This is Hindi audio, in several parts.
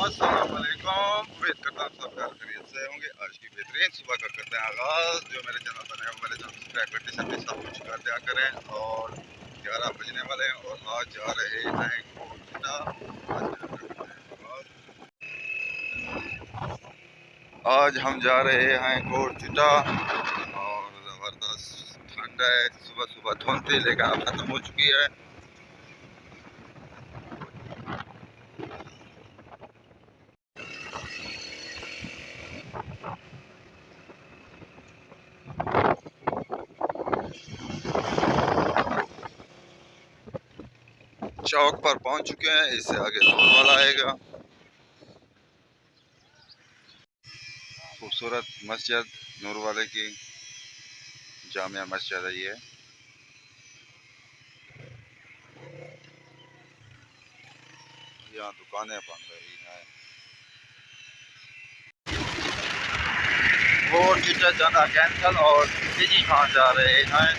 अस्सलाम वालेकुम। उम्मीद करता हूँ सब घर खैरियत से होंगे। आज की बेहतरीन सुबह का करते हैं आगाज़। जो मेरे चैनल पर नए मेरे चैनल सब्सक्राइब करते सब कुछ कर दिया करें। और 11 बजने वाले हैं और आज जा रहे हैं कोटा। आज हम जा रहे हैं कोटा और ज़बरदस्त ठंड है। सुबह सुबह धुंध थी लेकिन अब ख़त्म हो चुकी है। चौक पर पहुंच चुके हैं। इससे आगे दूर वाला आएगा। खूबसूरत मस्जिद नूर वाले की जामिया मस्जिद है ये। यहाँ दुकानें बन रही हैं। वो टिकट जाना कैंसल और डिजी खान जा रहे हैं।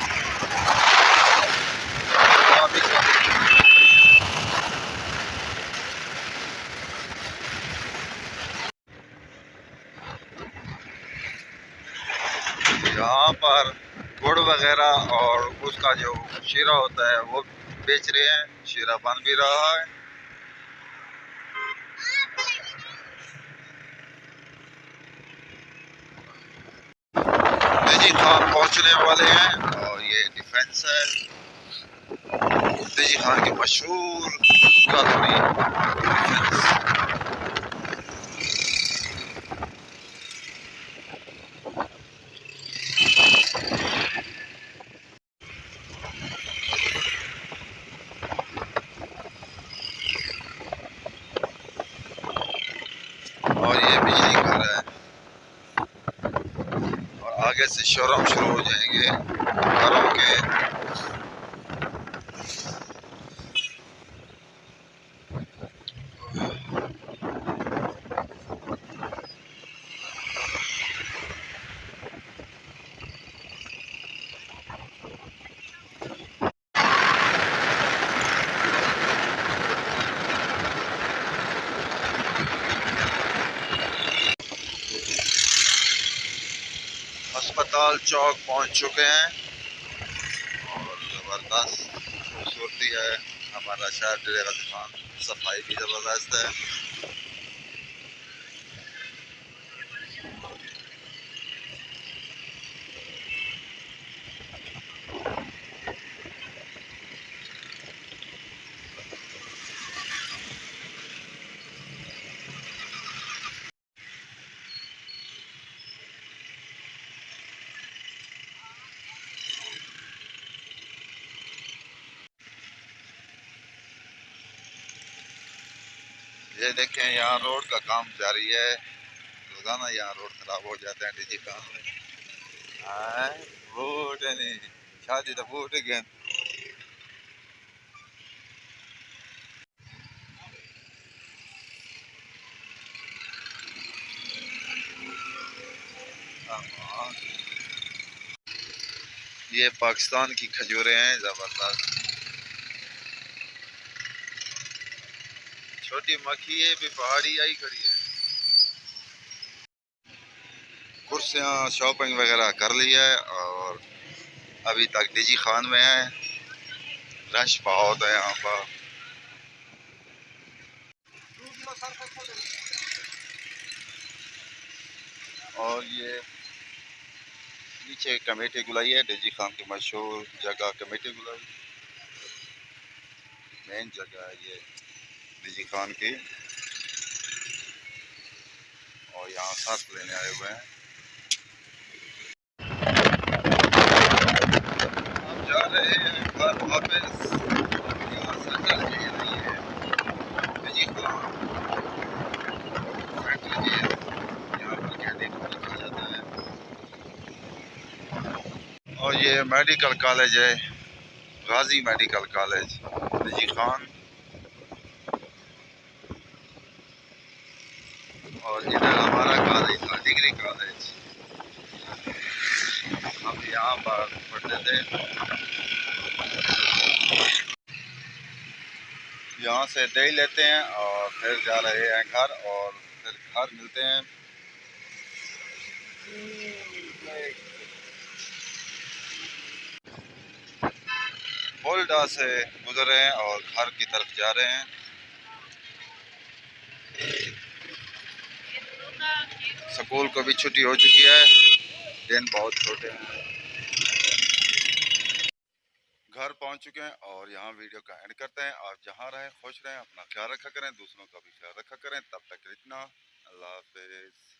यहाँ पर गुड़ वगैरह और उसका जो शीरा होता है वो बेच रहे हैं। शीरा बन भी रहा है। डिजी खान पहुँचने वाले हैं और ये डिफेंस है। डिजी खान की मशहूर कॉलोनी डिफेंस। और ये बिजली घर है और आगे से शोरूम शुरू हो जाएंगे घरों के। अस्पताल चौक पहुंच चुके हैं और ज़बरदस्त खूबसूरती है हमारा शहर डेरा खान। सफाई भी ज़बरदस्त है। ये देखें यहाँ रोड का काम जारी है। रोजाना यहाँ रोड खराब हो जाते हैं डिजी काम में। वोट नहीं शादी तो वोट अगेन। ये पाकिस्तान की खजूरें हैं ज़बरदस्त। छोटी मक्खी है भी पहाड़ी आई खड़ी है। कुर्सियाँ शॉपिंग वगैरह कर ली है और अभी तक डिजी खान में है। रश बहुत है यहाँ पर। और ये नीचे कमेटी गुलाई है। डिजी खान की मशहूर जगह कमेटी गुलाई मेन जगह है ये डिजी खान की। और यहाँ सांस लेने आए हुए हैं। हम जा रहे हैं घर वापस। यहाँ सटल जी नहीं है डिजी खान सेंटर जी है। यहाँ पर कैंटीन में रखा जाता है। और ये मेडिकल कॉलेज है गाजी मेडिकल कॉलेज डिजी खान। और इधर हमारा कॉलेज था डिग्री कॉलेज। हम यहाँ पर पढ़ते थे। यहाँ से दही लेते हैं और फिर जा रहे हैं घर और फिर घर मिलते हैं। बोल्डा से गुजर रहे हैं और घर की तरफ जा रहे हैं। स्कूल को भी छुट्टी हो चुकी है, दिन बहुत छोटे हैं। घर पहुंच चुके हैं और यहाँ वीडियो का एंड करते हैं। आप जहाँ रहें खुश रहें, अपना ख्याल रखा करें, दूसरों का भी ख्याल रखा करें। तब तक इतना, अल्लाह हाफिज़।